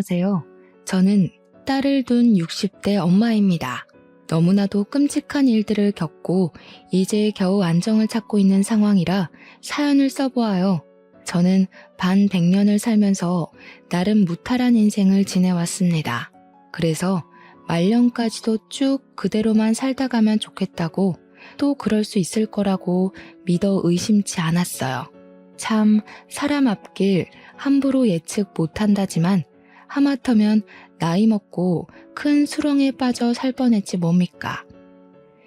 안녕하세요. 저는 딸을 둔 60대 엄마입니다. 너무나도 끔찍한 일들을 겪고 이제 겨우 안정을 찾고 있는 상황이라 사연을 써보아요. 저는 반백년을 살면서 나름 무탈한 인생을 지내왔습니다. 그래서 말년까지도 쭉 그대로만 살다 가면 좋겠다고, 또 그럴 수 있을 거라고 믿어 의심치 않았어요. 참 사람 앞길 함부로 예측 못한다지만 하마터면 나이 먹고 큰 수렁에 빠져 살 뻔했지 뭡니까.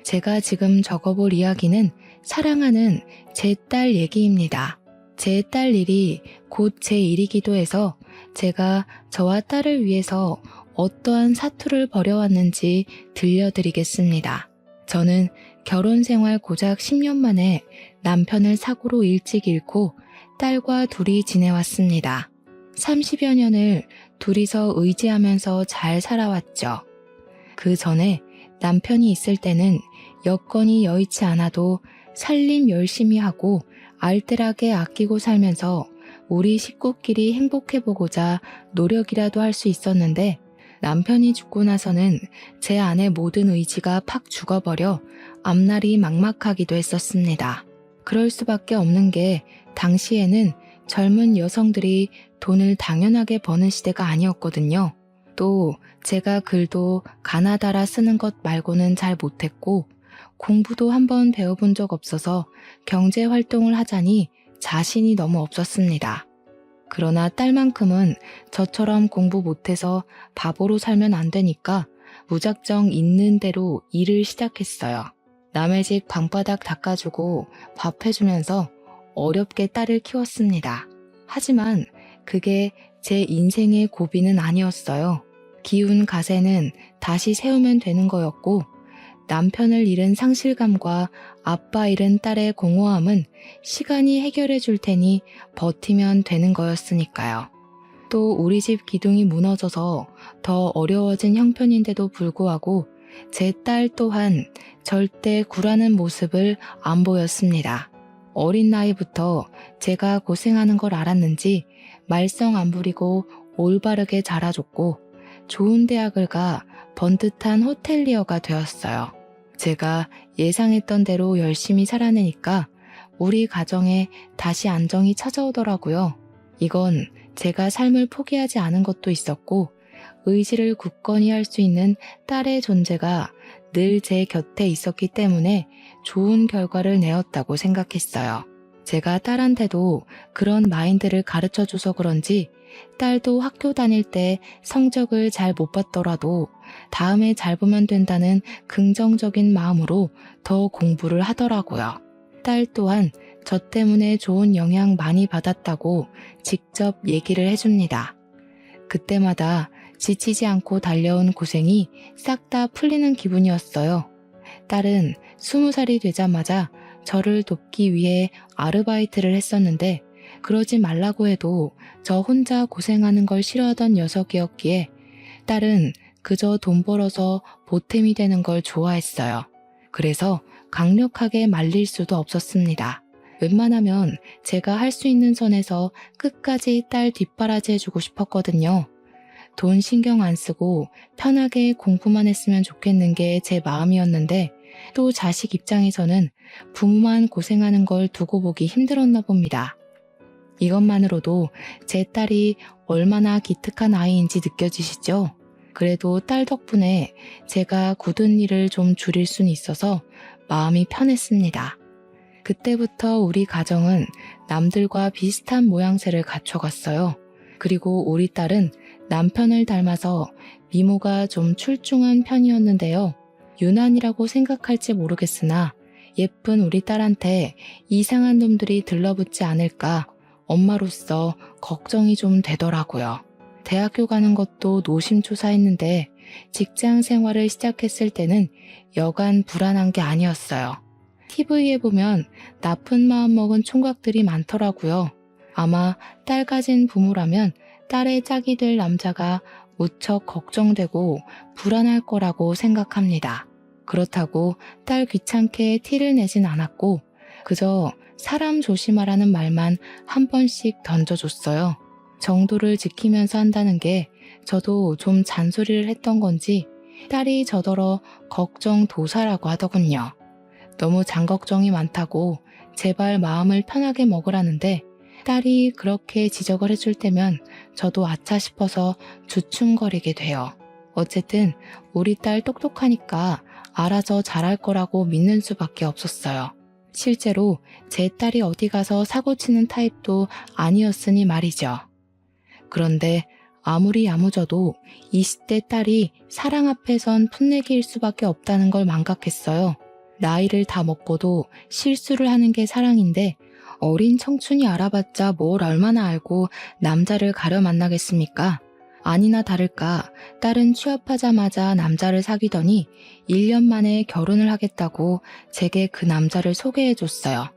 제가 지금 적어볼 이야기는 사랑하는 제 딸 얘기입니다. 제 딸 일이 곧 제 일이기도 해서 제가 저와 딸을 위해서 어떠한 사투를 벌여왔는지 들려드리겠습니다. 저는 결혼 생활 고작 10년 만에 남편을 사고로 일찍 잃고 딸과 둘이 지내왔습니다. 30여 년을 둘이서 의지하면서 잘 살아왔죠. 그 전에 남편이 있을 때는 여건이 여의치 않아도 살림 열심히 하고 알뜰하게 아끼고 살면서 우리 식구끼리 행복해보고자 노력이라도 할 수 있었는데, 남편이 죽고 나서는 제 안의 모든 의지가 팍 죽어버려 앞날이 막막하기도 했었습니다. 그럴 수밖에 없는 게 당시에는 젊은 여성들이 돈을 당연하게 버는 시대가 아니었거든요. 또 제가 글도 가나다라 쓰는 것 말고는 잘 못했고 공부도 한번 배워본 적 없어서 경제 활동을 하자니 자신이 너무 없었습니다. 그러나 딸만큼은 저처럼 공부 못해서 바보로 살면 안 되니까 무작정 있는 대로 일을 시작했어요. 남의 집 방바닥 닦아주고 밥 해주면서 어렵게 딸을 키웠습니다. 하지만 그게 제 인생의 고비는 아니었어요. 기운 가세는 다시 세우면 되는 거였고, 남편을 잃은 상실감과 아빠 잃은 딸의 공허함은 시간이 해결해 줄 테니 버티면 되는 거였으니까요. 또 우리 집 기둥이 무너져서 더 어려워진 형편인데도 불구하고 제 딸 또한 절대 굴하는 모습을 안 보였습니다. 어린 나이부터 제가 고생하는 걸 알았는지 말썽 안 부리고 올바르게 자라줬고 좋은 대학을 가 번듯한 호텔리어가 되었어요. 제가 예상했던 대로 열심히 살아내니까 우리 가정에 다시 안정이 찾아오더라고요. 이건 제가 삶을 포기하지 않은 것도 있었고 의지를 굳건히 할 수 있는 딸의 존재가 늘 제 곁에 있었기 때문에 좋은 결과를 내었다고 생각했어요. 제가 딸한테도 그런 마인드를 가르쳐줘서 그런지 딸도 학교 다닐 때 성적을 잘 못 봤더라도 다음에 잘 보면 된다는 긍정적인 마음으로 더 공부를 하더라고요. 딸 또한 저 때문에 좋은 영향 많이 받았다고 직접 얘기를 해줍니다. 그때마다 지치지 않고 달려온 고생이 싹 다 풀리는 기분이었어요. 딸은 20살이 되자마자 저를 돕기 위해 아르바이트를 했었는데 그러지 말라고 해도 저 혼자 고생하는 걸 싫어하던 녀석이었기에 딸은 그저 돈 벌어서 보탬이 되는 걸 좋아했어요. 그래서 강력하게 말릴 수도 없었습니다. 웬만하면 제가 할 수 있는 선에서 끝까지 딸 뒷바라지 해주고 싶었거든요. 돈 신경 안 쓰고 편하게 공부만 했으면 좋겠는 게 제 마음이었는데 또 자식 입장에서는 부모만 고생하는 걸 두고 보기 힘들었나 봅니다. 이것만으로도 제 딸이 얼마나 기특한 아이인지 느껴지시죠? 그래도 딸 덕분에 제가 굳은 일을 좀 줄일 수는 있어서 마음이 편했습니다. 그때부터 우리 가정은 남들과 비슷한 모양새를 갖춰갔어요. 그리고 우리 딸은 남편을 닮아서 미모가 좀 출중한 편이었는데요. 유난이라고 생각할지 모르겠으나 예쁜 우리 딸한테 이상한 놈들이 들러붙지 않을까 엄마로서 걱정이 좀 되더라고요. 대학교 가는 것도 노심초사했는데 직장 생활을 시작했을 때는 여간 불안한 게 아니었어요. TV에 보면 나쁜 마음 먹은 총각들이 많더라고요. 아마 딸 가진 부모라면 딸의 짝이 될 남자가 무척 걱정되고 불안할 거라고 생각합니다. 그렇다고 딸 귀찮게 티를 내진 않았고 그저 사람 조심하라는 말만 한 번씩 던져줬어요. 정도를 지키면서 한다는 게 저도 좀 잔소리를 했던 건지 딸이 저더러 걱정도사라고 하더군요. 너무 장걱정이 많다고 제발 마음을 편하게 먹으라는데 딸이 그렇게 지적을 해줄 때면 저도 아차 싶어서 주춤거리게 돼요. 어쨌든 우리 딸 똑똑하니까 알아서 잘할 거라고 믿는 수밖에 없었어요. 실제로 제 딸이 어디 가서 사고치는 타입도 아니었으니 말이죠. 그런데 아무리 야무져도 20대 딸이 사랑 앞에선 풋내기일 수밖에 없다는 걸 망각했어요. 나이를 다 먹고도 실수를 하는 게 사랑인데 어린 청춘이 알아봤자 뭘 얼마나 알고 남자를 가려 만나겠습니까? 아니나 다를까 딸은 취업하자마자 남자를 사귀더니 1년 만에 결혼을 하겠다고 제게 그 남자를 소개해줬어요.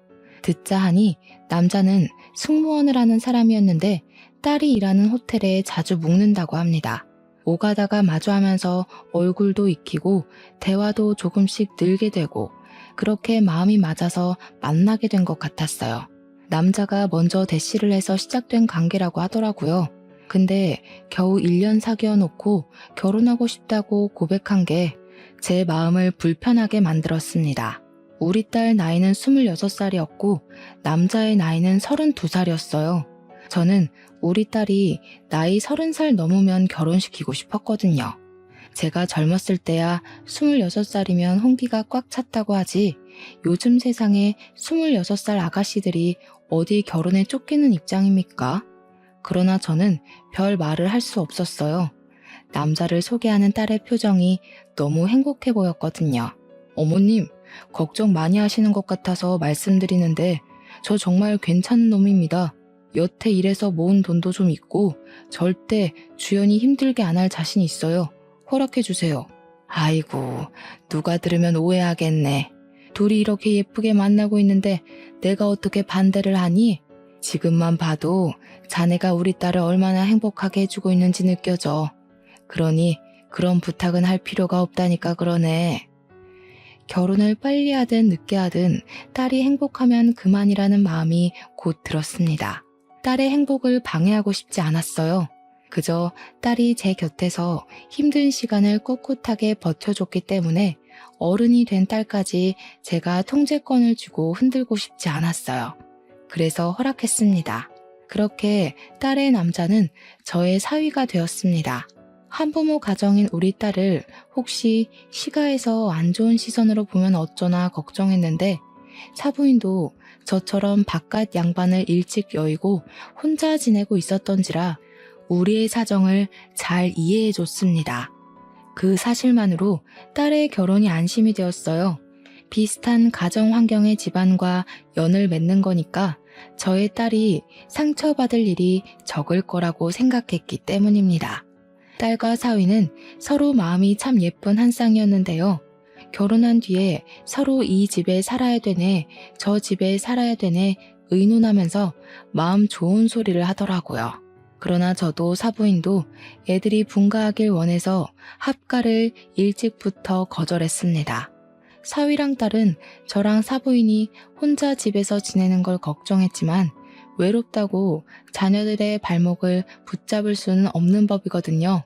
듣자 하니 남자는 승무원을 하는 사람이었는데 딸이 일하는 호텔에 자주 묵는다고 합니다. 오가다가 마주하면서 얼굴도 익히고 대화도 조금씩 늘게 되고 그렇게 마음이 맞아서 만나게 된 것 같았어요. 남자가 먼저 대시를 해서 시작된 관계라고 하더라고요. 근데 겨우 1년 사귀어 놓고 결혼하고 싶다고 고백한 게 제 마음을 불편하게 만들었습니다. 우리 딸 나이는 26살이었고 남자의 나이는 32살이었어요. 저는 우리 딸이 나이 30살 넘으면 결혼시키고 싶었거든요. 제가 젊었을 때야 26살이면 홍기가 꽉 찼다고 하지 요즘 세상에 26살 아가씨들이 어디 결혼에 쫓기는 입장입니까? 그러나 저는 별 말을 할 수 없었어요. 남자를 소개하는 딸의 표정이 너무 행복해 보였거든요. 어머님, 걱정 많이 하시는 것 같아서 말씀드리는데 저 정말 괜찮은 놈입니다. 여태 일해서 모은 돈도 좀 있고 절대 주연이 힘들게 안 할 자신 있어요. 허락해 주세요. 아이고, 누가 들으면 오해하겠네. 둘이 이렇게 예쁘게 만나고 있는데 내가 어떻게 반대를 하니? 지금만 봐도 자네가 우리 딸을 얼마나 행복하게 해주고 있는지 느껴져. 그러니 그런 부탁은 할 필요가 없다니까 그러네. 결혼을 빨리 하든 늦게 하든 딸이 행복하면 그만이라는 마음이 곧 들었습니다. 딸의 행복을 방해하고 싶지 않았어요. 그저 딸이 제 곁에서 힘든 시간을 꿋꿋하게 버텨줬기 때문에 어른이 된 딸까지 제가 통제권을 주고 흔들고 싶지 않았어요. 그래서 허락했습니다. 그렇게 딸의 남자는 저의 사위가 되었습니다. 한부모 가정인 우리 딸을 혹시 시가에서 안 좋은 시선으로 보면 어쩌나 걱정했는데 사부인도 저처럼 바깥 양반을 일찍 여의고 혼자 지내고 있었던지라 우리의 사정을 잘 이해해 줬습니다. 그 사실만으로 딸의 결혼이 안심이 되었어요. 비슷한 가정 환경의 집안과 연을 맺는 거니까 저의 딸이 상처받을 일이 적을 거라고 생각했기 때문입니다. 딸과 사위는 서로 마음이 참 예쁜 한 쌍이었는데요. 결혼한 뒤에 서로 이 집에 살아야 되네, 저 집에 살아야 되네 의논하면서 마음 좋은 소리를 하더라고요. 그러나 저도 사부인도 애들이 분가하길 원해서 합가를 일찍부터 거절했습니다. 사위랑 딸은 저랑 사부인이 혼자 집에서 지내는 걸 걱정했지만 외롭다고 자녀들의 발목을 붙잡을 수는 없는 법이거든요.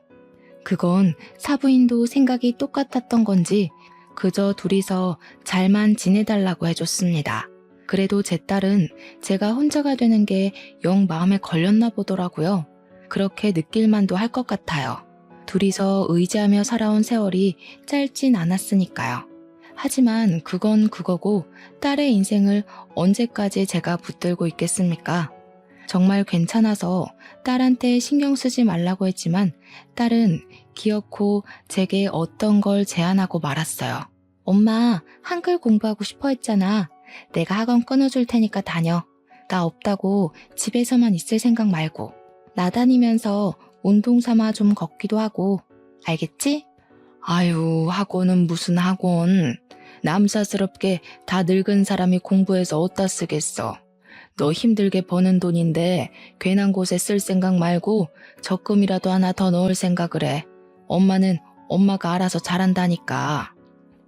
그건 사부인도 생각이 똑같았던 건지 그저 둘이서 잘만 지내달라고 해줬습니다. 그래도 제 딸은 제가 혼자가 되는 게 영 마음에 걸렸나 보더라고요. 그렇게 느낄만도 할 것 같아요. 둘이서 의지하며 살아온 세월이 짧진 않았으니까요. 하지만 그건 그거고 딸의 인생을 언제까지 제가 붙들고 있겠습니까? 정말 괜찮아서 딸한테 신경 쓰지 말라고 했지만 딸은 기어코 제게 어떤 걸 제안하고 말았어요. 엄마, 한글 공부하고 싶어 했잖아. 내가 학원 끊어줄 테니까 다녀. 나 없다고 집에서만 있을 생각 말고. 나다니면서 운동 삼아 좀 걷기도 하고. 알겠지? 아유, 학원은 무슨 학원. 남사스럽게 다 늙은 사람이 공부해서 어디다 쓰겠어. 너 힘들게 버는 돈인데 괜한 곳에 쓸 생각 말고 적금이라도 하나 더 넣을 생각을 해. 엄마는 엄마가 알아서 잘한다니까.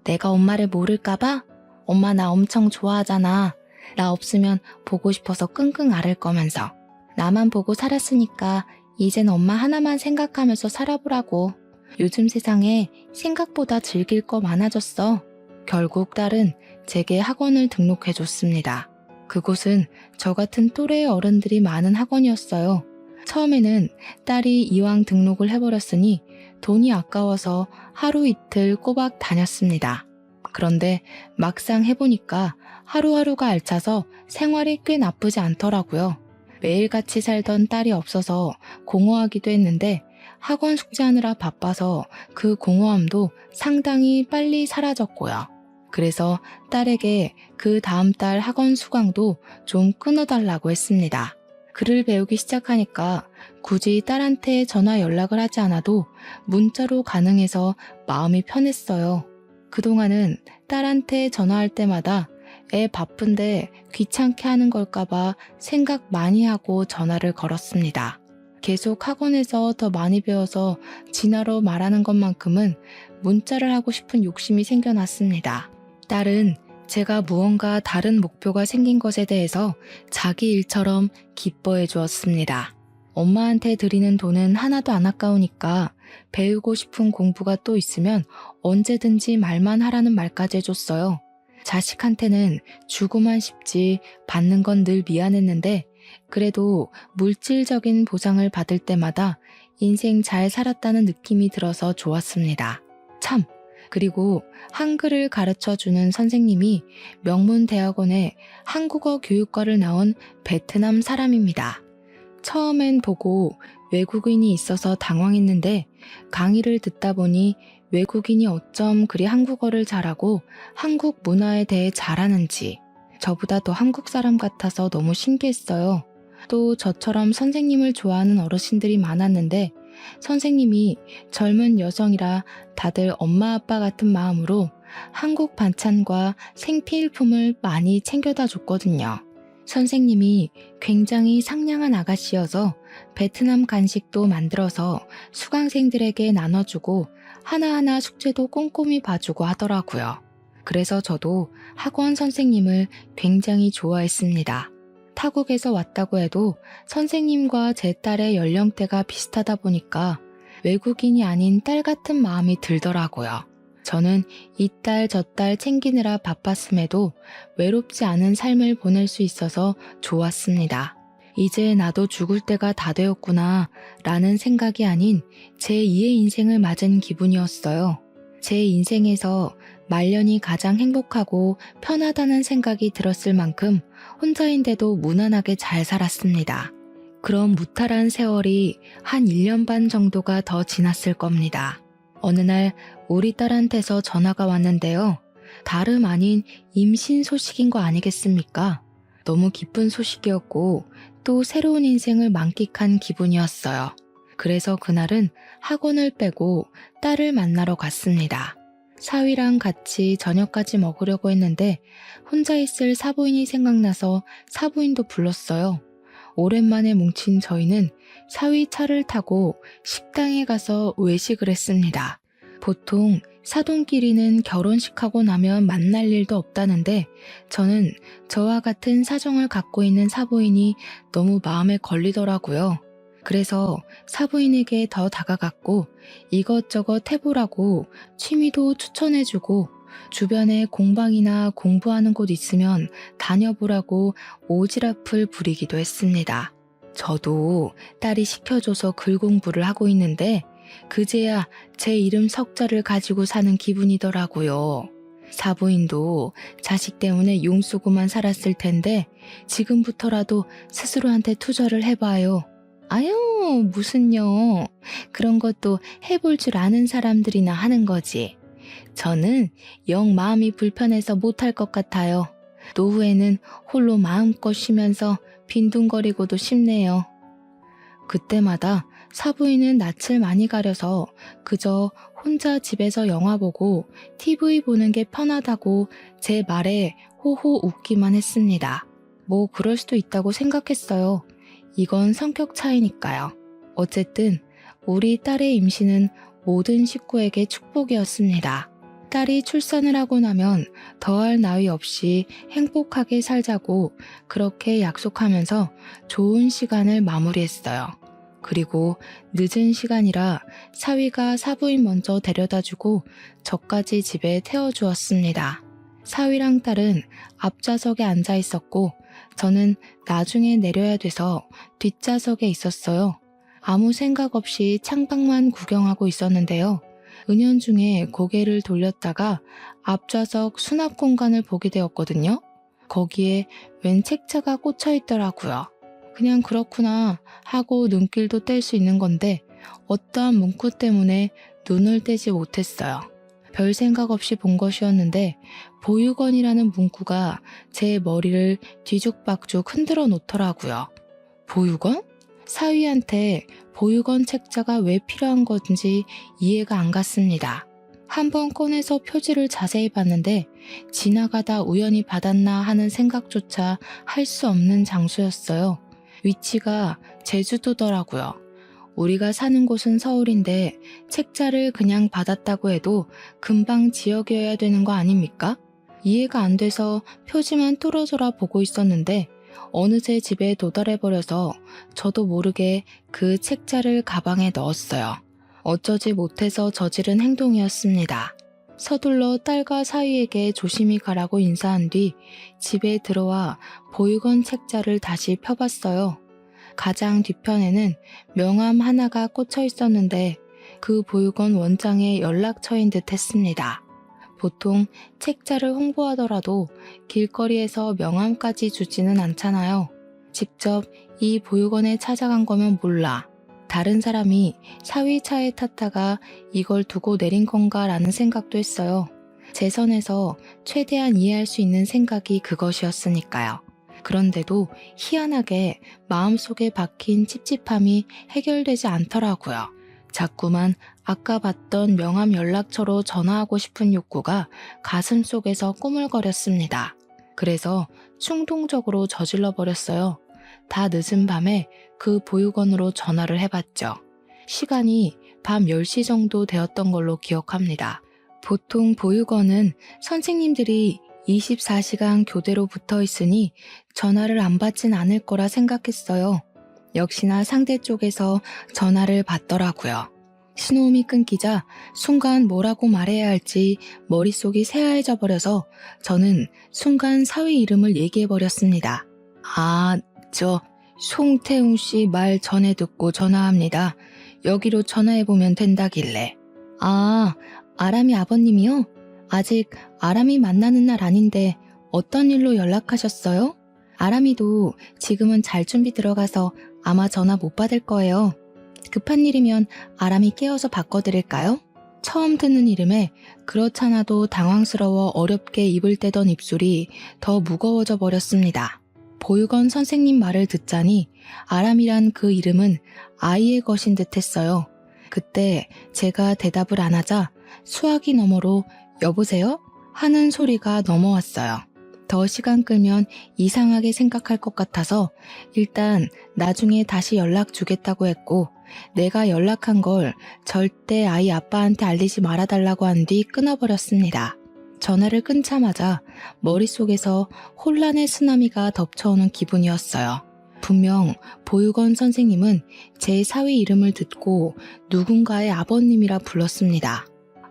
내가 엄마를 모를까봐? 엄마 나 엄청 좋아하잖아. 나 없으면 보고 싶어서 끙끙 앓을 거면서. 나만 보고 살았으니까 이젠 엄마 하나만 생각하면서 살아보라고. 요즘 세상에 생각보다 즐길 거 많아졌어. 결국 딸은 제게 학원을 등록해줬습니다. 그곳은 저 같은 또래의 어른들이 많은 학원이었어요. 처음에는 딸이 이왕 등록을 해버렸으니 돈이 아까워서 하루 이틀 꼬박 다녔습니다. 그런데 막상 해보니까 하루하루가 알차서 생활이 꽤 나쁘지 않더라고요. 매일 같이 살던 딸이 없어서 공허하기도 했는데 학원 숙제하느라 바빠서 그 공허함도 상당히 빨리 사라졌고요. 그래서 딸에게 그 다음 달 학원 수강도 좀 끊어달라고 했습니다. 글을 배우기 시작하니까 굳이 딸한테 전화 연락을 하지 않아도 문자로 가능해서 마음이 편했어요. 그동안은 딸한테 전화할 때마다 애 바쁜데 귀찮게 하는 걸까봐 생각 많이 하고 전화를 걸었습니다. 계속 학원에서 더 많이 배워서 진화로 말하는 것만큼은 문자를 하고 싶은 욕심이 생겨났습니다. 딸은 제가 무언가 다른 목표가 생긴 것에 대해서 자기 일처럼 기뻐해 주었습니다. 엄마한테 드리는 돈은 하나도 안 아까우니까 배우고 싶은 공부가 또 있으면 언제든지 말만 하라는 말까지 해줬어요. 자식한테는 주고만 싶지 받는 건 늘 미안했는데 그래도 물질적인 보상을 받을 때마다 인생 잘 살았다는 느낌이 들어서 좋았습니다. 참! 그리고 한글을 가르쳐주는 선생님이 명문대학원의 한국어 교육과를 나온 베트남 사람입니다. 처음엔 보고 외국인이 있어서 당황했는데 강의를 듣다 보니 외국인이 어쩜 그리 한국어를 잘하고 한국 문화에 대해 잘하는지 저보다 더 한국 사람 같아서 너무 신기했어요. 또 저처럼 선생님을 좋아하는 어르신들이 많았는데 선생님이 젊은 여성이라 다들 엄마 아빠 같은 마음으로 한국 반찬과 생필품을 많이 챙겨다 줬거든요. 선생님이 굉장히 상냥한 아가씨여서 베트남 간식도 만들어서 수강생들에게 나눠주고 하나하나 숙제도 꼼꼼히 봐주고 하더라고요. 그래서 저도 학원 선생님을 굉장히 좋아했습니다. 타국에서 왔다고 해도 선생님과 제 딸의 연령대가 비슷하다 보니까 외국인이 아닌 딸 같은 마음이 들더라고요. 저는 이 딸 저 딸 챙기느라 바빴음에도 외롭지 않은 삶을 보낼 수 있어서 좋았습니다. 이제 나도 죽을 때가 다 되었구나 라는 생각이 아닌 제2의 인생을 맞은 기분이었어요. 제 인생에서 말년이 가장 행복하고 편하다는 생각이 들었을 만큼 혼자인데도 무난하게 잘 살았습니다. 그럼 무탈한 세월이 한 1년 반 정도가 더 지났을 겁니다. 어느 날 우리 딸한테서 전화가 왔는데요. 다름 아닌 임신 소식인 거 아니겠습니까? 너무 기쁜 소식이었고 또 새로운 인생을 만끽한 기분이었어요. 그래서 그날은 학원을 빼고 딸을 만나러 갔습니다. 사위랑 같이 저녁까지 먹으려고 했는데 혼자 있을 사부인이 생각나서 사부인도 불렀어요. 오랜만에 뭉친 저희는 사위 차를 타고 식당에 가서 외식을 했습니다. 보통 사돈끼리는 결혼식하고 나면 만날 일도 없다는데 저는 저와 같은 사정을 갖고 있는 사부인이 너무 마음에 걸리더라고요. 그래서 사부인에게 더 다가갔고 이것저것 해보라고 취미도 추천해주고 주변에 공방이나 공부하는 곳 있으면 다녀보라고 오지랖을 부리기도 했습니다. 저도 딸이 시켜줘서 글 공부를 하고 있는데 그제야 제 이름 석자를 가지고 사는 기분이더라고요. 사부인도 자식 때문에 용쓰고만 살았을 텐데 지금부터라도 스스로한테 투자를 해봐요. 아유, 무슨요. 그런 것도 해볼 줄 아는 사람들이나 하는 거지. 저는 영 마음이 불편해서 못할 것 같아요. 노후에는 홀로 마음껏 쉬면서 빈둥거리고도 싶네요. 그때마다 사부인은 낯을 많이 가려서 그저 혼자 집에서 영화 보고 TV 보는 게 편하다고 제 말에 호호 웃기만 했습니다. 뭐 그럴 수도 있다고 생각했어요. 이건 성격 차이니까요. 어쨌든 우리 딸의 임신은 모든 식구에게 축복이었습니다. 딸이 출산을 하고 나면 더할 나위 없이 행복하게 살자고 그렇게 약속하면서 좋은 시간을 마무리했어요. 그리고 늦은 시간이라 사위가 사부인 먼저 데려다주고 저까지 집에 태워주었습니다. 사위랑 딸은 앞좌석에 앉아 있었고 저는 나중에 내려야 돼서 뒷좌석에 있었어요. 아무 생각 없이 창밖만 구경하고 있었는데요. 은연중에 고개를 돌렸다가 앞좌석 수납 공간을 보게 되었거든요. 거기에 웬 책자가 꽂혀 있더라고요. 그냥 그렇구나 하고 눈길도 뗄 수 있는 건데 어떠한 문구 때문에 눈을 떼지 못했어요. 별 생각 없이 본 것이었는데 보육원이라는 문구가 제 머리를 뒤죽박죽 흔들어 놓더라고요. 보육원? 사위한테 보육원 책자가 왜 필요한 건지 이해가 안 갔습니다. 한번 꺼내서 표지를 자세히 봤는데 지나가다 우연히 받았나 하는 생각조차 할 수 없는 장소였어요. 위치가 제주도더라고요. 우리가 사는 곳은 서울인데 책자를 그냥 받았다고 해도 금방 지역이어야 되는 거 아닙니까? 이해가 안 돼서 표지만 뚫어져라 보고 있었는데 어느새 집에 도달해버려서 저도 모르게 그 책자를 가방에 넣었어요. 어쩌지 못해서 저지른 행동이었습니다. 서둘러 딸과 사위에게 조심히 가라고 인사한 뒤 집에 들어와 보육원 책자를 다시 펴봤어요. 가장 뒤편에는 명함 하나가 꽂혀 있었는데 그 보육원 원장의 연락처인 듯 했습니다. 보통 책자를 홍보하더라도 길거리에서 명함까지 주지는 않잖아요. 직접 이 보육원에 찾아간 거면 몰라. 다른 사람이 사위 차에 탔다가 이걸 두고 내린 건가 라는 생각도 했어요. 제 선에서 최대한 이해할 수 있는 생각이 그것이었으니까요. 그런데도 희한하게 마음속에 박힌 찝찝함이 해결되지 않더라고요. 자꾸만 아까 봤던 명함 연락처로 전화하고 싶은 욕구가 가슴 속에서 꾸물거렸습니다. 그래서 충동적으로 저질러 버렸어요. 다 늦은 밤에 그 보육원으로 전화를 해봤죠. 시간이 밤 10시 정도 되었던 걸로 기억합니다. 보통 보육원은 선생님들이 24시간 교대로 붙어 있으니 전화를 안 받진 않을 거라 생각했어요. 역시나 상대 쪽에서 전화를 받더라고요. 신호음이 끊기자 순간 뭐라고 말해야 할지 머릿속이 새하얘져 버려서 저는 순간 사위 이름을 얘기해버렸습니다. 저 송태웅 씨 말 전에 듣고 전화합니다. 여기로 전화해보면 된다길래. 아람이 아버님이요? 아직 아람이 만나는 날 아닌데 어떤 일로 연락하셨어요? 아람이도 지금은 잘 준비 들어가서 아마 전화 못 받을 거예요. 급한 일이면 아람이 깨워서 바꿔드릴까요? 처음 듣는 이름에 그렇잖아도 당황스러워 어렵게 입을 떼던 입술이 더 무거워져 버렸습니다. 보육원 선생님 말을 듣자니 아람이란 그 이름은 아이의 것인 듯 했어요. 그때 제가 대답을 안 하자 수화기 너머로 여보세요? 하는 소리가 넘어왔어요. 더 시간 끌면 이상하게 생각할 것 같아서 일단 나중에 다시 연락 주겠다고 했고 내가 연락한 걸 절대 아이 아빠한테 알리지 말아달라고 한 뒤 끊어버렸습니다. 전화를 끊자마자 머릿속에서 혼란의 쓰나미가 덮쳐오는 기분이었어요. 분명 보육원 선생님은 제 사위 이름을 듣고 누군가의 아버님이라 불렀습니다.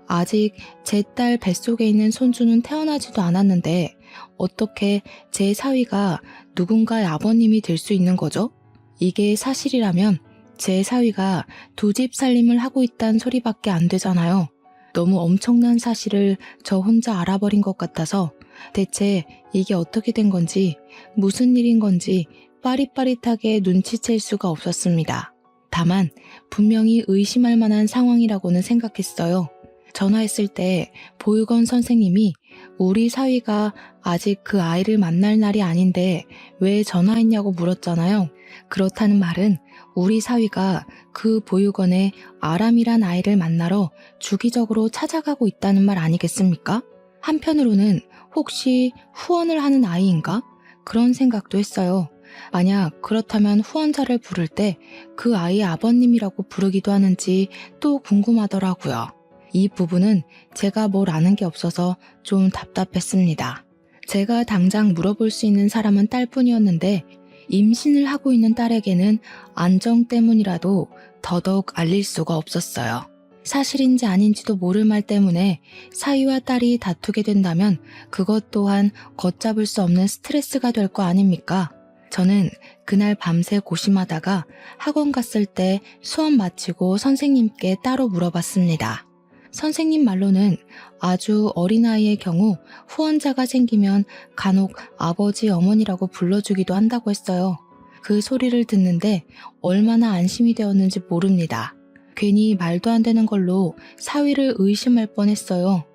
아직 제 딸 뱃속에 있는 손주는 태어나지도 않았는데 어떻게 제 사위가 누군가의 아버님이 될 수 있는 거죠? 이게 사실이라면 제 사위가 두 집 살림을 하고 있다는 소리밖에 안 되잖아요. 너무 엄청난 사실을 저 혼자 알아버린 것 같아서 대체 이게 어떻게 된 건지 무슨 일인 건지 빠릿빠릿하게 눈치챌 수가 없었습니다. 다만 분명히 의심할 만한 상황이라고는 생각했어요. 전화했을 때 보육원 선생님이 우리 사위가 아직 그 아이를 만날 날이 아닌데 왜 전화했냐고 물었잖아요. 그렇다는 말은 우리 사위가 그 보육원에 아람이란 아이를 만나러 주기적으로 찾아가고 있다는 말 아니겠습니까? 한편으로는 혹시 후원을 하는 아이인가? 그런 생각도 했어요. 만약 그렇다면 후원자를 부를 때 그 아이의 아버님이라고 부르기도 하는지 또 궁금하더라고요. 이 부분은 제가 뭘 아는 게 없어서 좀 답답했습니다. 제가 당장 물어볼 수 있는 사람은 딸뿐이었는데 임신을 하고 있는 딸에게는 안정 때문이라도 더더욱 알릴 수가 없었어요. 사실인지 아닌지도 모를 말 때문에 사위와 딸이 다투게 된다면 그것 또한 걷잡을 수 없는 스트레스가 될 거 아닙니까? 저는 그날 밤새 고심하다가 학원 갔을 때 수업 마치고 선생님께 따로 물어봤습니다. 선생님 말로는 아주 어린아이의 경우 후원자가 생기면 간혹 아버지, 어머니라고 불러주기도 한다고 했어요. 그 소리를 듣는데 얼마나 안심이 되었는지 모릅니다. 괜히 말도 안 되는 걸로 사위를 의심할 뻔했어요.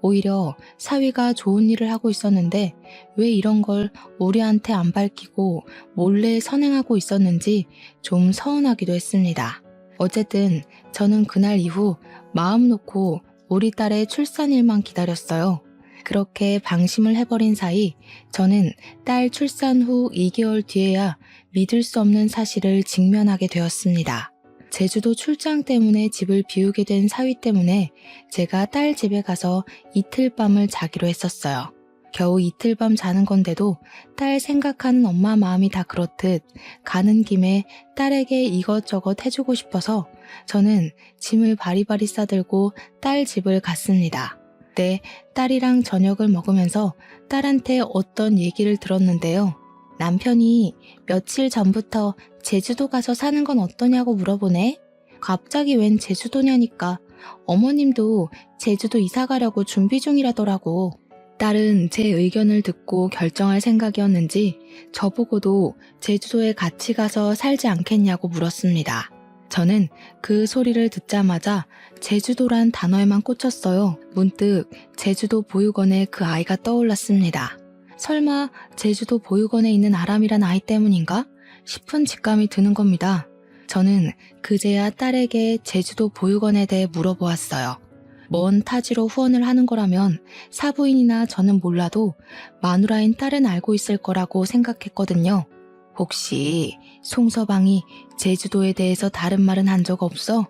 오히려 사위가 좋은 일을 하고 있었는데 왜 이런 걸 우리한테 안 밝히고 몰래 선행하고 있었는지 좀 서운하기도 했습니다. 어쨌든 저는 그날 이후 마음 놓고 우리 딸의 출산일만 기다렸어요. 그렇게 방심을 해버린 사이 저는 딸 출산 후 2개월 뒤에야 믿을 수 없는 사실을 직면하게 되었습니다. 제주도 출장 때문에 집을 비우게 된 사위 때문에 제가 딸 집에 가서 이틀 밤을 자기로 했었어요. 겨우 이틀 밤 자는 건데도 딸 생각하는 엄마 마음이 다 그렇듯 가는 김에 딸에게 이것저것 해주고 싶어서 저는 짐을 바리바리 싸들고 딸 집을 갔습니다. 그때 딸이랑 저녁을 먹으면서 딸한테 어떤 얘기를 들었는데요. 남편이 며칠 전부터 제주도 가서 사는 건 어떠냐고 물어보네. 갑자기 웬 제주도냐니까 어머님도 제주도 이사 가려고 준비 중이라더라고. 딸은 제 의견을 듣고 결정할 생각이었는지 저보고도 제주도에 같이 가서 살지 않겠냐고 물었습니다. 저는 그 소리를 듣자마자 제주도란 단어에만 꽂혔어요. 문득 제주도 보육원에 그 아이가 떠올랐습니다. 설마 제주도 보육원에 있는 아람이란 아이 때문인가 싶은 직감이 드는 겁니다. 저는 그제야 딸에게 제주도 보육원에 대해 물어보았어요. 먼 타지로 후원을 하는 거라면 사부인이나 저는 몰라도 마누라인 딸은 알고 있을 거라고 생각했거든요. 혹시 송서방이 제주도에 대해서 다른 말은 한 적 없어?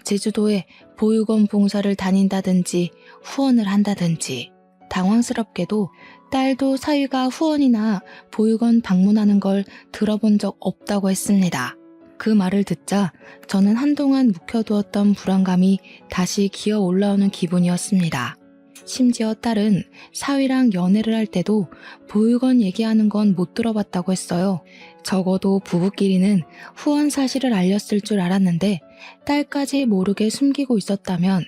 제주도에 보육원 봉사를 다닌다든지 후원을 한다든지. 당황스럽게도 딸도 사위가 후원이나 보육원 방문하는 걸 들어본 적 없다고 했습니다. 그 말을 듣자 저는 한동안 묵혀두었던 불안감이 다시 기어 올라오는 기분이었습니다. 심지어 딸은 사위랑 연애를 할 때도 보육원 얘기하는 건 못 들어봤다고 했어요. 적어도 부부끼리는 후원 사실을 알렸을 줄 알았는데 딸까지 모르게 숨기고 있었다면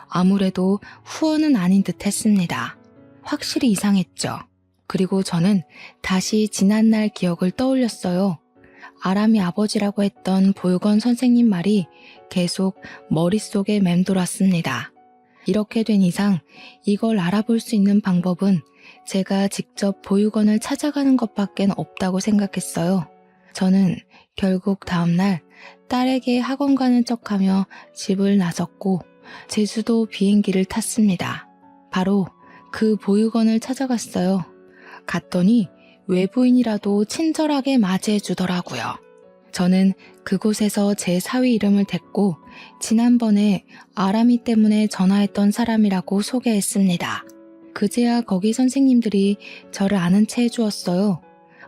아무래도 후원은 아닌 듯 했습니다. 확실히 이상했죠. 그리고 저는 다시 지난날 기억을 떠올렸어요. 아람이 아버지라고 했던 보육원 선생님 말이 계속 머릿속에 맴돌았습니다. 이렇게 된 이상 이걸 알아볼 수 있는 방법은 제가 직접 보육원을 찾아가는 것밖엔 없다고 생각했어요. 저는 결국 다음날 딸에게 학원 가는 척하며 집을 나섰고 제주도 비행기를 탔습니다. 바로 그 보육원을 찾아갔어요. 갔더니 외부인이라도 친절하게 맞이해 주더라고요. 저는 그곳에서 제 사위 이름을 댔고 지난번에 아람이 때문에 전화했던 사람이라고 소개했습니다. 그제야 거기 선생님들이 저를 아는 채 해주었어요.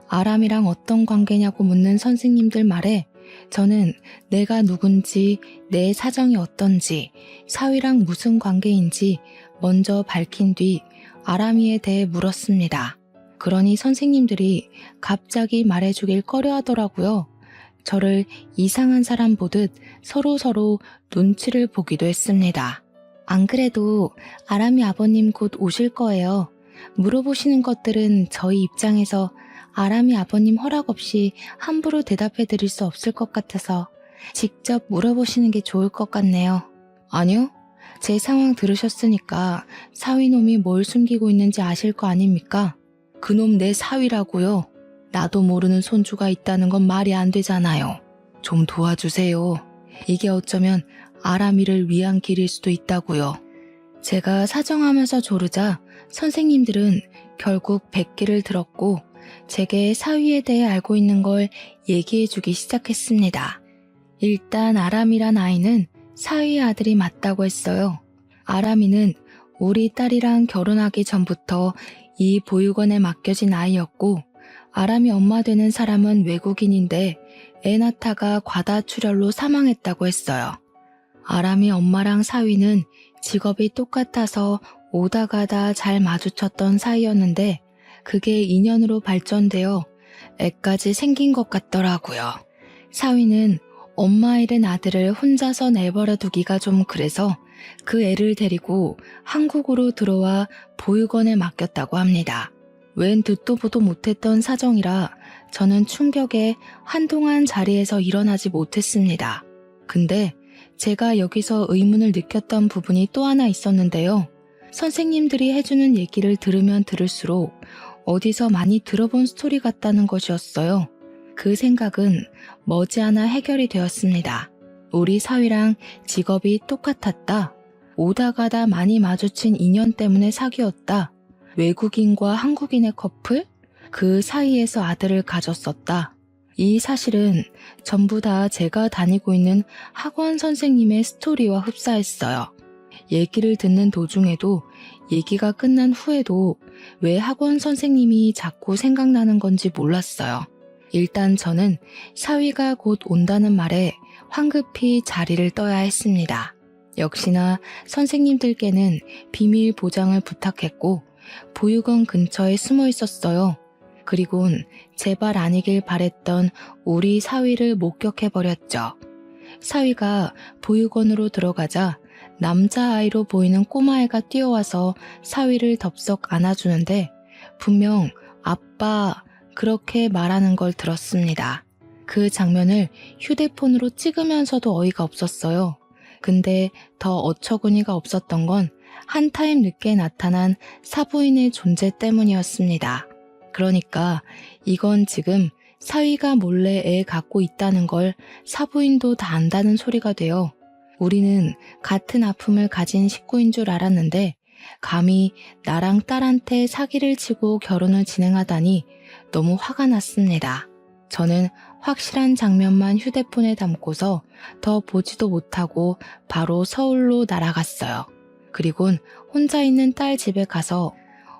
아람이랑 어떤 관계냐고 묻는 선생님들 말에 저는 내가 누군지, 내 사정이 어떤지, 사위랑 무슨 관계인지 먼저 밝힌 뒤 아람이에 대해 물었습니다. 그러니 선생님들이 갑자기 말해주길 꺼려하더라고요. 저를 이상한 사람 보듯 서로 눈치를 보기도 했습니다. 안 그래도 아람이 아버님 곧 오실 거예요. 물어보시는 것들은 저희 입장에서 아람이 아버님 허락 없이 함부로 대답해 드릴 수 없을 것 같아서 직접 물어보시는 게 좋을 것 같네요. 아니요. 제 상황 들으셨으니까 사위놈이 뭘 숨기고 있는지 아실 거 아닙니까? 그놈 내 사위라고요. 나도 모르는 손주가 있다는 건 말이 안 되잖아요. 좀 도와주세요. 이게 어쩌면 아람이를 위한 길일 수도 있다고요. 제가 사정하면서 조르자 선생님들은 결국 백기를 들었고 제게 사위에 대해 알고 있는 걸 얘기해주기 시작했습니다. 일단 아람이란 아이는 사위의 아들이 맞다고 했어요. 아람이는 우리 딸이랑 결혼하기 전부터 이 보육원에 맡겨진 아이였고, 아람이 엄마 되는 사람은 외국인인데 애 낳다가 과다출혈로 사망했다고 했어요. 아람이 엄마랑 사위는 직업이 똑같아서 오다 가다 잘 마주쳤던 사이였는데 그게 인연으로 발전되어 애까지 생긴 것 같더라고요. 사위는 엄마 잃은 아들을 혼자서 내버려 두기가 좀 그래서 그 애를 데리고 한국으로 들어와 보육원에 맡겼다고 합니다. 웬 듣도 보도 못했던 사정이라 저는 충격에 한동안 자리에서 일어나지 못했습니다. 근데 제가 여기서 의문을 느꼈던 부분이 또 하나 있었는데요. 선생님들이 해주는 얘기를 들으면 들을수록 어디서 많이 들어본 스토리 같다는 것이었어요. 그 생각은 머지않아 해결이 되었습니다. 우리 사위랑 직업이 똑같았다. 오다 가다 많이 마주친 인연 때문에 사귀었다. 외국인과 한국인의 커플? 그 사이에서 아들을 가졌었다. 이 사실은 전부 다 제가 다니고 있는 학원 선생님의 스토리와 흡사했어요. 얘기를 듣는 도중에도 얘기가 끝난 후에도 왜 학원 선생님이 자꾸 생각나는 건지 몰랐어요. 일단 저는 사위가 곧 온다는 말에 황급히 자리를 떠야 했습니다. 역시나 선생님들께는 비밀 보장을 부탁했고 보육원 근처에 숨어 있었어요. 그리곤 제발 아니길 바랬던 우리 사위를 목격해버렸죠. 사위가 보육원으로 들어가자 남자아이로 보이는 꼬마애가 뛰어와서 사위를 덥석 안아주는데 분명 아빠 그렇게 말하는 걸 들었습니다. 그 장면을 휴대폰으로 찍으면서도 어이가 없었어요. 근데 더 어처구니가 없었던 건 한 타임 늦게 나타난 사부인의 존재 때문이었습니다. 그러니까 이건 지금 사위가 몰래 애 갖고 있다는 걸 사부인도 다 안다는 소리가 돼요. 우리는 같은 아픔을 가진 식구인 줄 알았는데 감히 나랑 딸한테 사기를 치고 결혼을 진행하다니 너무 화가 났습니다. 저는 확실한 장면만 휴대폰에 담고서 더 보지도 못하고 바로 서울로 날아갔어요. 그리곤 혼자 있는 딸 집에 가서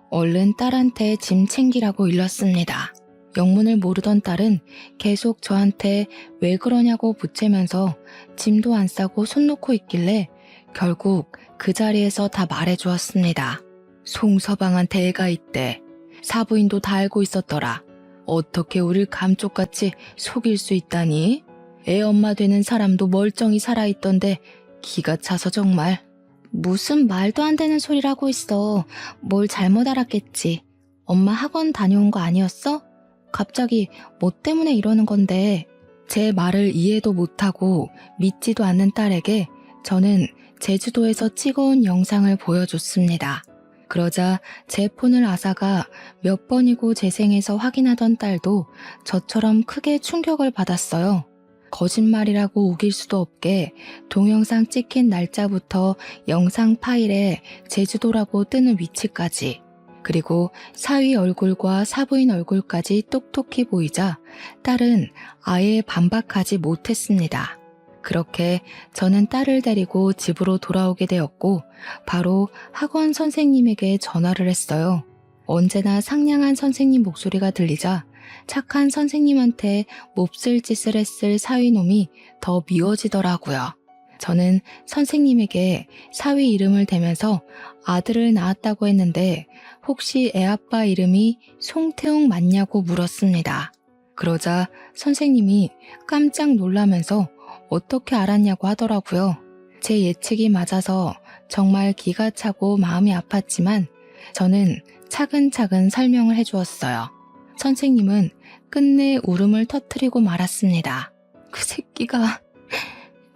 얼른 딸한테 짐 챙기라고 일렀습니다. 영문을 모르던 딸은 계속 저한테 왜 그러냐고 붙이면서 짐도 안 싸고 손 놓고 있길래 결국 그 자리에서 다 말해주었습니다. 송서방한테 애가 있대. 사부인도 다 알고 있었더라. 어떻게 우릴 감쪽같이 속일 수 있다니? 애 엄마 되는 사람도 멀쩡히 살아있던데 기가 차서 정말. 무슨 말도 안 되는 소리라고 있어. 뭘 잘못 알았겠지. 엄마 학원 다녀온 거 아니었어? 갑자기 뭐 때문에 이러는 건데. 제 말을 이해도 못하고 믿지도 않는 딸에게 저는 제주도에서 찍어온 영상을 보여줬습니다. 그러자 제 폰을 아사가 몇 번이고 재생해서 확인하던 딸도 저처럼 크게 충격을 받았어요. 거짓말이라고 우길 수도 없게 동영상 찍힌 날짜부터 영상 파일에 제주도라고 뜨는 위치까지 그리고 사위 얼굴과 사부인 얼굴까지 똑똑히 보이자 딸은 아예 반박하지 못했습니다. 그렇게 저는 딸을 데리고 집으로 돌아오게 되었고 바로 학원 선생님에게 전화를 했어요. 언제나 상냥한 선생님 목소리가 들리자 착한 선생님한테 몹쓸 짓을 했을 사위놈이 더 미워지더라고요. 저는 선생님에게 사위 이름을 대면서 아들을 낳았다고 했는데 혹시 애아빠 이름이 송태웅 맞냐고 물었습니다. 그러자 선생님이 깜짝 놀라면서 어떻게 알았냐고 하더라고요. 제 예측이 맞아서 정말 기가 차고 마음이 아팠지만 저는 차근차근 설명을 해주었어요. 선생님은 끝내 울음을 터뜨리고 말았습니다. 그 새끼가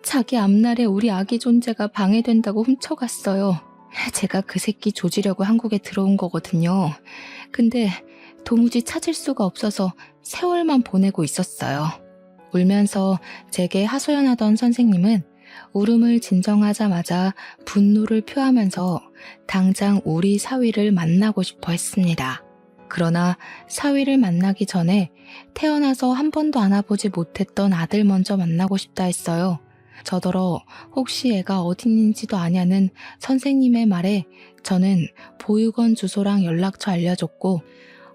자기 앞날에 우리 아기 존재가 방해된다고 훔쳐갔어요. 제가 그 새끼 조지려고 한국에 들어온 거거든요. 근데 도무지 찾을 수가 없어서 세월만 보내고 있었어요. 울면서 제게 하소연하던 선생님은 울음을 진정하자마자 분노를 표하면서 당장 우리 사위를 만나고 싶어 했습니다. 그러나 사위를 만나기 전에 태어나서 한 번도 안아보지 못했던 아들 먼저 만나고 싶다 했어요. 저더러 혹시 애가 어디 있는지도 아냐는 선생님의 말에 저는 보육원 주소랑 연락처 알려줬고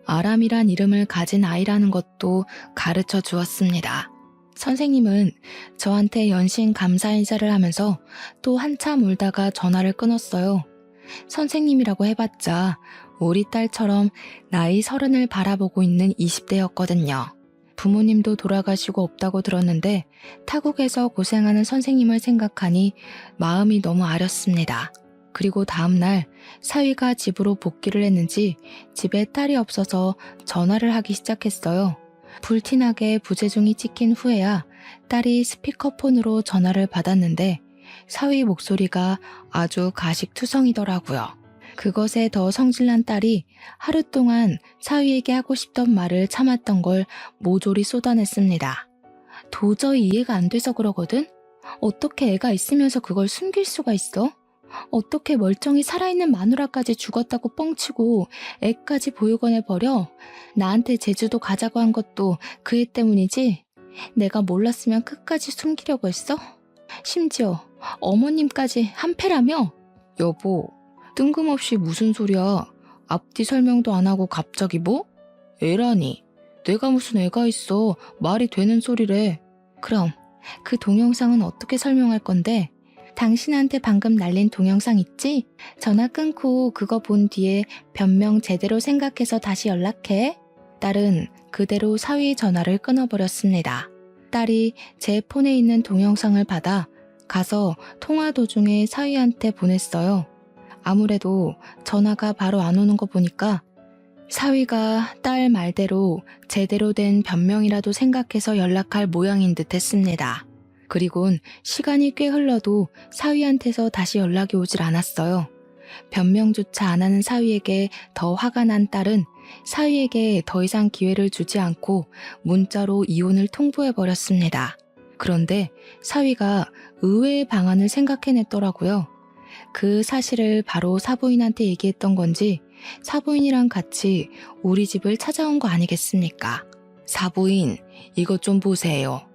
아람이란 이름을 가진 아이라는 것도 가르쳐 주었습니다. 선생님은 저한테 연신 감사 인사를 하면서 또 한참 울다가 전화를 끊었어요. 선생님이라고 해봤자 우리 딸처럼 나이 30을 바라보고 있는 20대였거든요. 부모님도 돌아가시고 없다고 들었는데 타국에서 고생하는 선생님을 생각하니 마음이 너무 아렸습니다. 그리고 다음날 사위가 집으로 복귀를 했는지 집에 딸이 없어서 전화를 하기 시작했어요. 불티나게 부재중이 찍힌 후에야 딸이 스피커폰으로 전화를 받았는데 사위 목소리가 아주 가식투성이더라고요. 그것에 더 성질난 딸이 하루 동안 사위에게 하고 싶던 말을 참았던 걸 모조리 쏟아냈습니다. 도저히 이해가 안 돼서 그러거든? 어떻게 애가 있으면서 그걸 숨길 수가 있어? 어떻게 멀쩡히 살아있는 마누라까지 죽었다고 뻥치고 애까지 보육원에 버려? 나한테 제주도 가자고 한 것도 그 애 때문이지? 내가 몰랐으면 끝까지 숨기려고 했어? 심지어 어머님까지 한패라며? 여보, 뜬금없이 무슨 소리야? 앞뒤 설명도 안 하고 갑자기 뭐? 애라니. 내가 무슨 애가 있어. 말이 되는 소리래. 그럼 그 동영상은 어떻게 설명할 건데? 당신한테 방금 날린 동영상 있지? 전화 끊고 그거 본 뒤에 변명 제대로 생각해서 다시 연락해. 딸은 그대로 사위 전화를 끊어버렸습니다. 딸이 제 폰에 있는 동영상을 받아 가서 통화 도중에 사위한테 보냈어요. 아무래도 전화가 바로 안 오는 거 보니까 사위가 딸 말대로 제대로 된 변명이라도 생각해서 연락할 모양인 듯 했습니다. 그리곤 시간이 꽤 흘러도 사위한테서 다시 연락이 오질 않았어요. 변명조차 안 하는 사위에게 더 화가 난 딸은 사위에게 더 이상 기회를 주지 않고 문자로 이혼을 통보해버렸습니다. 그런데 사위가 의외의 방안을 생각해냈더라고요. 그 사실을 바로 사부인한테 얘기했던 건지 사부인이랑 같이 우리 집을 찾아온 거 아니겠습니까? 사부인, 이것 좀 보세요.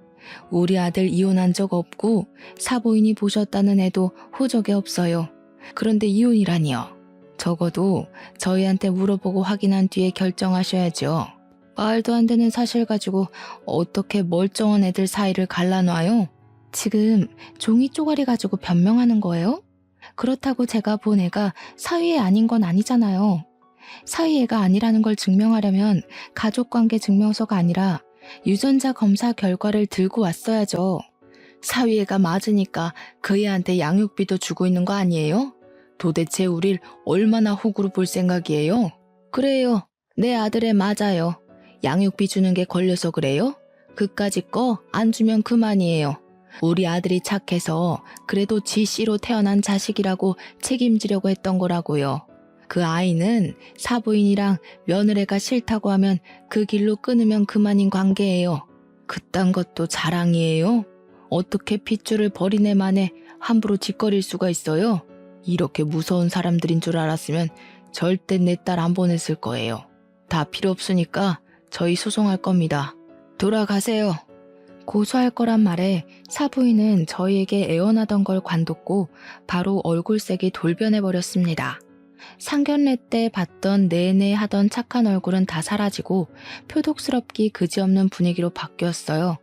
우리 아들 이혼한 적 없고 사부인이 보셨다는 애도 호적에 없어요. 그런데 이혼이라니요. 적어도 저희한테 물어보고 확인한 뒤에 결정하셔야죠. 말도 안 되는 사실 가지고 어떻게 멀쩡한 애들 사이를 갈라놔요? 지금 종이 쪼가리 가지고 변명하는 거예요? 그렇다고 제가 본 애가 사위애 아닌 건 아니잖아요. 사위애가 아니라는 걸 증명하려면 가족관계 증명서가 아니라 유전자 검사 결과를 들고 왔어야죠. 사위애가 맞으니까 그 애한테 양육비도 주고 있는 거 아니에요? 도대체 우릴 얼마나 호구로 볼 생각이에요? 그래요. 내 아들애 맞아요. 양육비 주는 게 걸려서 그래요? 그까짓 거 안 주면 그만이에요. 우리 아들이 착해서 그래도 지 씨로 태어난 자식이라고 책임지려고 했던 거라고요. 그 아이는 사부인이랑 며느리가 싫다고 하면 그 길로 끊으면 그만인 관계예요. 그딴 것도 자랑이에요? 어떻게 핏줄을 버린 애만에 함부로 짓거릴 수가 있어요? 이렇게 무서운 사람들인 줄 알았으면 절대 내 딸 안 보냈을 거예요. 다 필요 없으니까 저희 소송할 겁니다. 돌아가세요. 고소할 거란 말에 사부인은 저희에게 애원하던 걸 관뒀고 바로 얼굴색이 돌변해버렸습니다. 상견례 때 봤던 내내 하던 착한 얼굴은 다 사라지고 표독스럽기 그지없는 분위기로 바뀌었어요.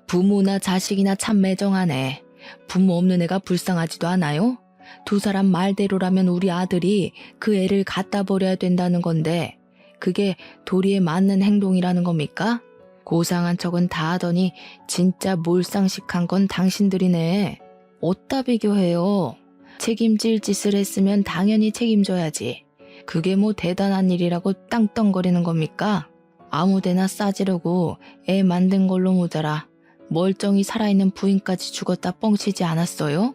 부모나 자식이나 참 매정하네. 부모 없는 애가 불쌍하지도 않아요? 두 사람 말대로라면 우리 아들이 그 애를 갖다 버려야 된다는 건데 그게 도리에 맞는 행동이라는 겁니까? 고상한 척은 다 하더니 진짜 몰상식한 건 당신들이네. 어디다 비교해요. 책임질 짓을 했으면 당연히 책임져야지. 그게 뭐 대단한 일이라고 땅떵거리는 겁니까? 아무데나 싸지르고 애 만든 걸로 모자라 멀쩡히 살아있는 부인까지 죽었다 뻥치지 않았어요?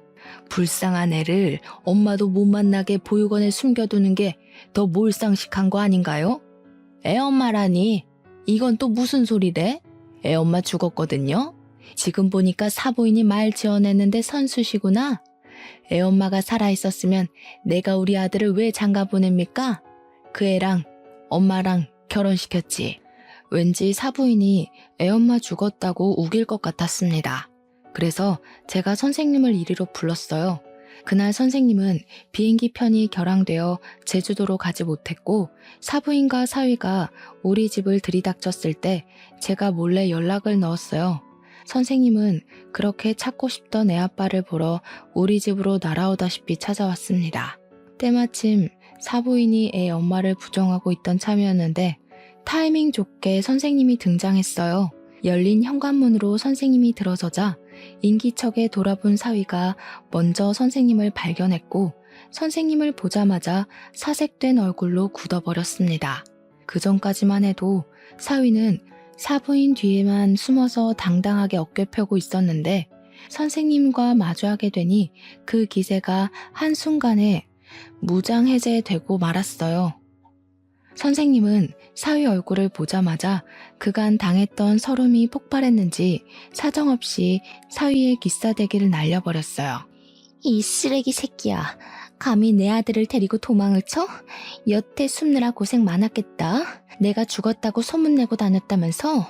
불쌍한 애를 엄마도 못 만나게 보육원에 숨겨두는 게 더 몰상식한 거 아닌가요? 애엄마라니 이건 또 무슨 소리래? 애엄마 죽었거든요? 지금 보니까 사부인이 말 지어냈는데 선수시구나? 애엄마가 살아있었으면 내가 우리 아들을 왜 장가 보냅니까? 그 애랑 엄마랑 결혼시켰지. 왠지 사부인이 애엄마 죽었다고 우길 것 같았습니다. 그래서 제가 선생님을 이리로 불렀어요. 그날 선생님은 비행기 편이 결항되어 제주도로 가지 못했고 사부인과 사위가 우리 집을 들이닥쳤을 때 제가 몰래 연락을 넣었어요. 선생님은 그렇게 찾고 싶던 애 아빠를 보러 우리 집으로 날아오다시피 찾아왔습니다. 때마침 사부인이 애 엄마를 부정하고 있던 참이었는데 타이밍 좋게 선생님이 등장했어요. 열린 현관문으로 선생님이 들어서자 인기척에 돌아본 사위가 먼저 선생님을 발견했고 선생님을 보자마자 사색된 얼굴로 굳어버렸습니다. 그 전까지만 해도 사위는 사부인 뒤에만 숨어서 당당하게 어깨 펴고 있었는데 선생님과 마주하게 되니 그 기세가 한순간에 무장해제되고 말았어요. 선생님은 사위 얼굴을 보자마자 그간 당했던 서름이 폭발했는지 사정없이 사위의 귀싸대기를 날려버렸어요. 이 쓰레기 새끼야. 감히 내 아들을 데리고 도망을 쳐? 여태 숨느라 고생 많았겠다. 내가 죽었다고 소문내고 다녔다면서?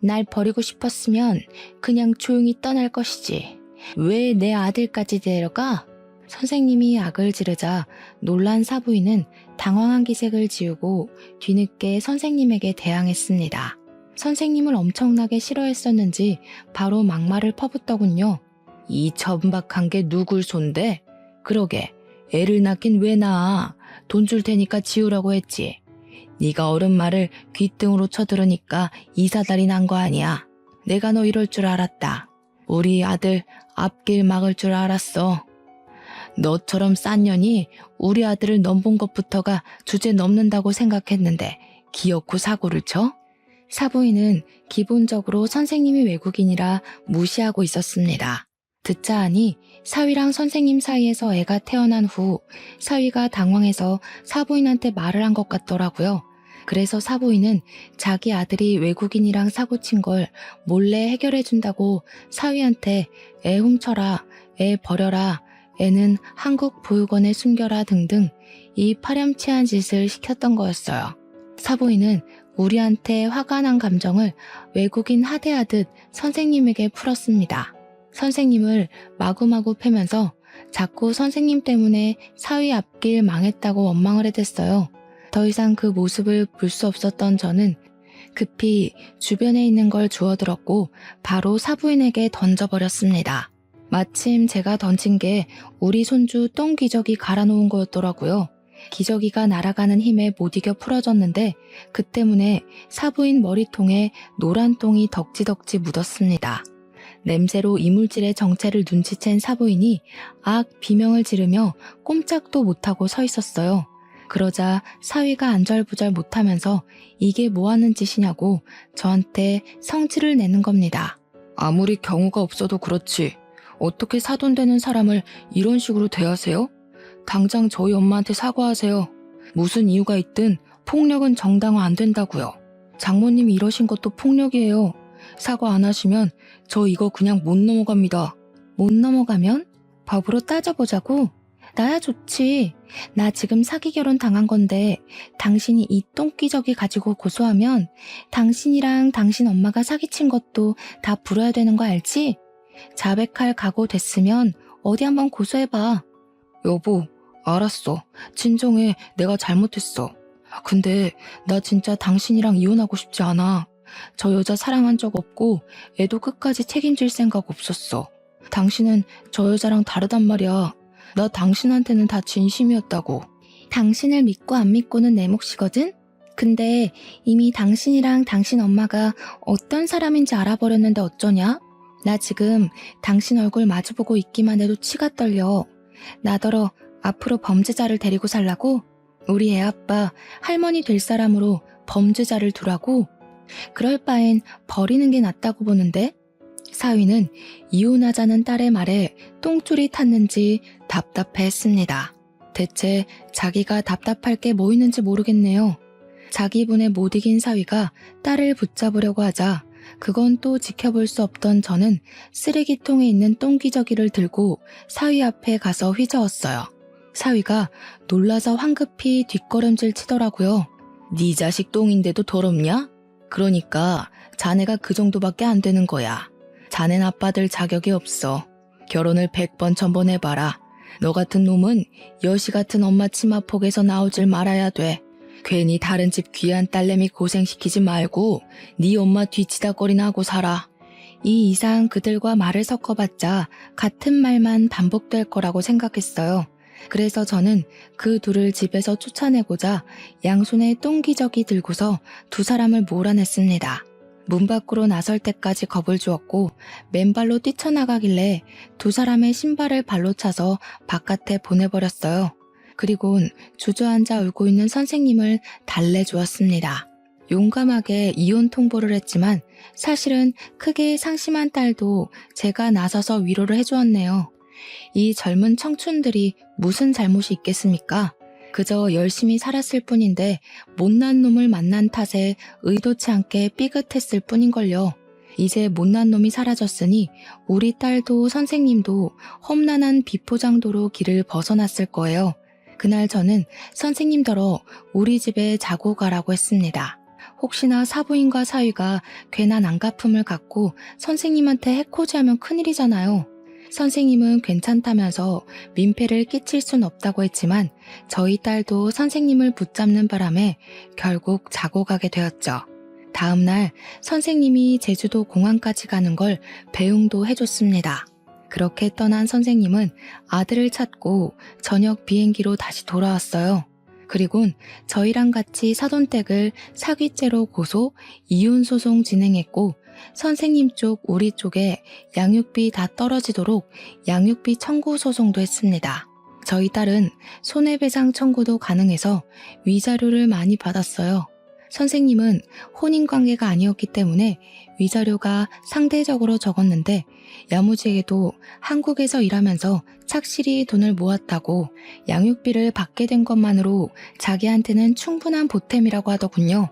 날 버리고 싶었으면 그냥 조용히 떠날 것이지. 왜 내 아들까지 데려가? 선생님이 악을 지르자 놀란 사부인은 당황한 기색을 지우고 뒤늦게 선생님에게 대항했습니다. 선생님을 엄청나게 싫어했었는지 바로 막말을 퍼붓더군요. 이 천박한 게 누굴 손대? 그러게 애를 낳긴 왜 낳아? 돈 줄 테니까 지우라고 했지. 네가 어른 말을 귓등으로 쳐들으니까 이사달이 난 거 아니야. 내가 너 이럴 줄 알았다. 우리 아들 앞길 막을 줄 알았어. 너처럼 싼 년이 우리 아들을 넘본 것부터가 주제 넘는다고 생각했는데 기어코 사고를 쳐? 사부인은 기본적으로 선생님이 외국인이라 무시하고 있었습니다. 듣자 하니 사위랑 선생님 사이에서 애가 태어난 후 사위가 당황해서 사부인한테 말을 한 것 같더라고요. 그래서 사부인은 자기 아들이 외국인이랑 사고친 걸 몰래 해결해준다고 사위한테 애 훔쳐라, 애 버려라, 애는 한국 보육원에 숨겨라 등등 이 파렴치한 짓을 시켰던 거였어요. 사부인은 우리한테 화가 난 감정을 외국인 하대하듯 선생님에게 풀었습니다. 선생님을 마구마구 패면서 자꾸 선생님 때문에 사위 앞길 망했다고 원망을 해댔어요. 더 이상 그 모습을 볼 수 없었던 저는 급히 주변에 있는 걸 주워들었고 바로 사부인에게 던져버렸습니다. 마침 제가 던진 게 우리 손주 똥기저귀 갈아놓은 거였더라고요. 기저귀가 날아가는 힘에 못 이겨 풀어졌는데 그 때문에 사부인 머리통에 노란 똥이 덕지덕지 묻었습니다. 냄새로 이물질의 정체를 눈치챈 사부인이 악 비명을 지르며 꼼짝도 못하고 서 있었어요. 그러자 사위가 안절부절 못하면서 이게 뭐하는 짓이냐고 저한테 성질을 내는 겁니다. 아무리 경우가 없어도 그렇지 어떻게 사돈되는 사람을 이런 식으로 대하세요? 당장 저희 엄마한테 사과하세요. 무슨 이유가 있든 폭력은 정당화 안 된다고요. 장모님이 이러신 것도 폭력이에요. 사과 안 하시면 저 이거 그냥 못 넘어갑니다. 못 넘어가면? 법으로 따져보자고? 나야 좋지. 나 지금 사기 결혼 당한 건데 당신이 이 똥기저귀 가지고 고소하면 당신이랑 당신 엄마가 사기친 것도 다 불어야 되는 거 알지? 자백할 각오 됐으면 어디 한번 고소해봐. 여보, 알았어. 진정해. 내가 잘못했어. 근데 나 진짜 당신이랑 이혼하고 싶지 않아. 저 여자 사랑한 적 없고 애도 끝까지 책임질 생각 없었어. 당신은 저 여자랑 다르단 말이야. 나 당신한테는 다 진심이었다고. 당신을 믿고 안 믿고는 내 몫이거든? 근데 이미 당신이랑 당신 엄마가 어떤 사람인지 알아버렸는데 어쩌냐? 나 지금 당신 얼굴 마주보고 있기만 해도 치가 떨려. 나더러 앞으로 범죄자를 데리고 살라고? 우리 애 아빠 할머니 될 사람으로 범죄자를 두라고? 그럴 바엔 버리는 게 낫다고 보는데? 사위는 이혼하자는 딸의 말에 똥줄이 탔는지 답답해했습니다. 대체 자기가 답답할 게 뭐 있는지 모르겠네요. 자기 분에 못 이긴 사위가 딸을 붙잡으려고 하자 그건 또 지켜볼 수 없던 저는 쓰레기통에 있는 똥기저귀를 들고 사위 앞에 가서 휘저었어요. 사위가 놀라서 황급히 뒷걸음질 치더라고요. 네 자식 똥인데도 더럽냐? 그러니까 자네가 그 정도밖에 안 되는 거야. 자넨 아빠들 자격이 없어. 결혼을 100번 1000번 해봐라. 너 같은 놈은 여시 같은 엄마 치마폭에서 나오질 말아야 돼. 괜히 다른 집 귀한 딸내미 고생시키지 말고 네 엄마 뒤치다거리나 하고 살아. 이 이상 그들과 말을 섞어봤자 같은 말만 반복될 거라고 생각했어요. 그래서 저는 그 둘을 집에서 쫓아내고자 양손에 똥기저귀 들고서 두 사람을 몰아냈습니다. 문 밖으로 나설 때까지 겁을 주었고 맨발로 뛰쳐나가길래 두 사람의 신발을 발로 차서 바깥에 보내버렸어요. 그리곤 주저앉아 울고 있는 선생님을 달래주었습니다. 용감하게 이혼 통보를 했지만 사실은 크게 상심한 딸도 제가 나서서 위로를 해주었네요. 이 젊은 청춘들이 무슨 잘못이 있겠습니까? 그저 열심히 살았을 뿐인데 못난 놈을 만난 탓에 의도치 않게 삐긋했을 뿐인걸요. 이제 못난 놈이 사라졌으니 우리 딸도 선생님도 험난한 비포장도로 길을 벗어났을 거예요. 그날 저는 선생님더러 우리 집에 자고 가라고 했습니다. 혹시나 사부인과 사위가 괜한 안갚음을 갖고 선생님한테 해코지하면 큰일이잖아요. 선생님은 괜찮다면서 민폐를 끼칠 순 없다고 했지만 저희 딸도 선생님을 붙잡는 바람에 결국 자고 가게 되었죠. 다음 날 선생님이 제주도 공항까지 가는 걸 배웅도 해줬습니다. 그렇게 떠난 선생님은 아들을 찾고 저녁 비행기로 다시 돌아왔어요. 그리곤 저희랑 같이 사돈댁을 사기죄로 고소, 이혼 소송 진행했고 선생님 쪽, 우리 쪽에 양육비 다 떨어지도록 양육비 청구 소송도 했습니다. 저희 딸은 손해배상 청구도 가능해서 위자료를 많이 받았어요. 선생님은 혼인관계가 아니었기 때문에 위자료가 상대적으로 적었는데 야무지게도 한국에서 일하면서 착실히 돈을 모았다고 양육비를 받게 된 것만으로 자기한테는 충분한 보탬이라고 하더군요.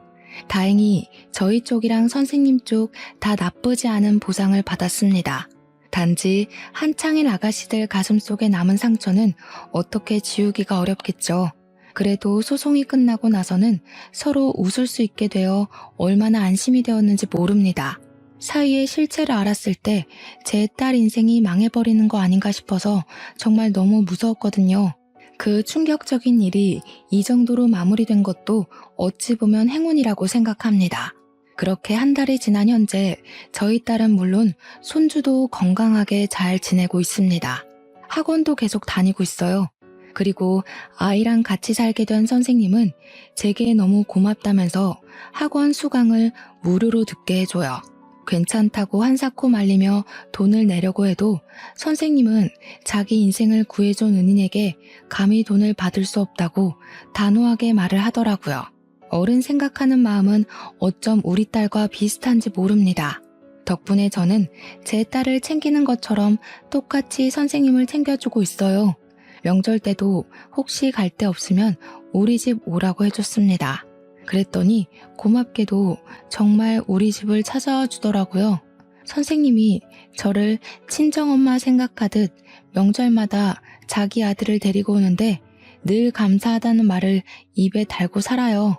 다행히 저희 쪽이랑 선생님 쪽 다 나쁘지 않은 보상을 받았습니다. 단지 한창인 아가씨들 가슴속에 남은 상처는 어떻게 지우기가 어렵겠죠. 그래도 소송이 끝나고 나서는 서로 웃을 수 있게 되어 얼마나 안심이 되었는지 모릅니다. 사위의 실체를 알았을 때 제 딸 인생이 망해버리는 거 아닌가 싶어서 정말 너무 무서웠거든요. 그 충격적인 일이 이 정도로 마무리된 것도 어찌 보면 행운이라고 생각합니다. 그렇게 한 달이 지난 현재 저희 딸은 물론 손주도 건강하게 잘 지내고 있습니다. 학원도 계속 다니고 있어요. 그리고 아이랑 같이 살게 된 선생님은 제게 너무 고맙다면서 학원 수강을 무료로 듣게 해줘요. 괜찮다고 한사코 말리며 돈을 내려고 해도 선생님은 자기 인생을 구해준 은인에게 감히 돈을 받을 수 없다고 단호하게 말을 하더라고요. 어른 생각하는 마음은 어쩜 우리 딸과 비슷한지 모릅니다. 덕분에 저는 제 딸을 챙기는 것처럼 똑같이 선생님을 챙겨주고 있어요. 명절 때도 혹시 갈 데 없으면 우리 집 오라고 해줬습니다. 그랬더니 고맙게도 정말 우리 집을 찾아와 주더라고요. 선생님이 저를 친정엄마 생각하듯 명절마다 자기 아들을 데리고 오는데 늘 감사하다는 말을 입에 달고 살아요.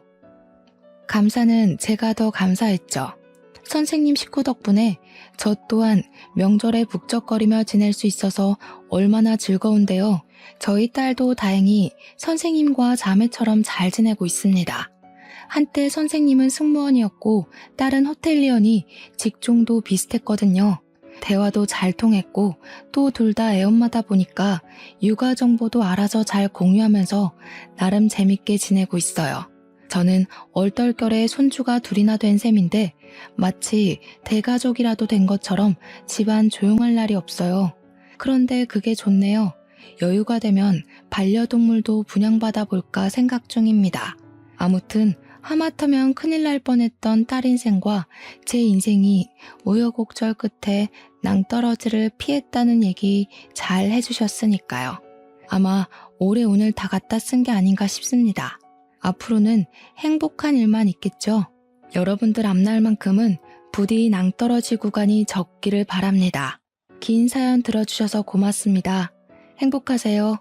감사는 제가 더 감사했죠. 선생님 식구 덕분에 저 또한 명절에 북적거리며 지낼 수 있어서 얼마나 즐거운데요. 저희 딸도 다행히 선생님과 자매처럼 잘 지내고 있습니다. 한때 선생님은 승무원이었고 딸은 호텔리언이 직종도 비슷했거든요. 대화도 잘 통했고 또 둘 다 애엄마다 보니까 육아 정보도 알아서 잘 공유하면서 나름 재밌게 지내고 있어요. 저는 얼떨결에 손주가 둘이나 된 셈인데 마치 대가족이라도 된 것처럼 집안 조용할 날이 없어요. 그런데 그게 좋네요. 여유가 되면 반려동물도 분양받아 볼까 생각 중입니다. 아무튼 하마터면 큰일 날 뻔했던 딸 인생과 제 인생이 우여곡절 끝에 낭떠러지를 피했다는 얘기 잘 해주셨으니까요. 아마 올해 오늘 다 갖다 쓴 게 아닌가 싶습니다. 앞으로는 행복한 일만 있겠죠. 여러분들 앞날만큼은 부디 낭떠러지 구간이 적기를 바랍니다. 긴 사연 들어주셔서 고맙습니다. 행복하세요.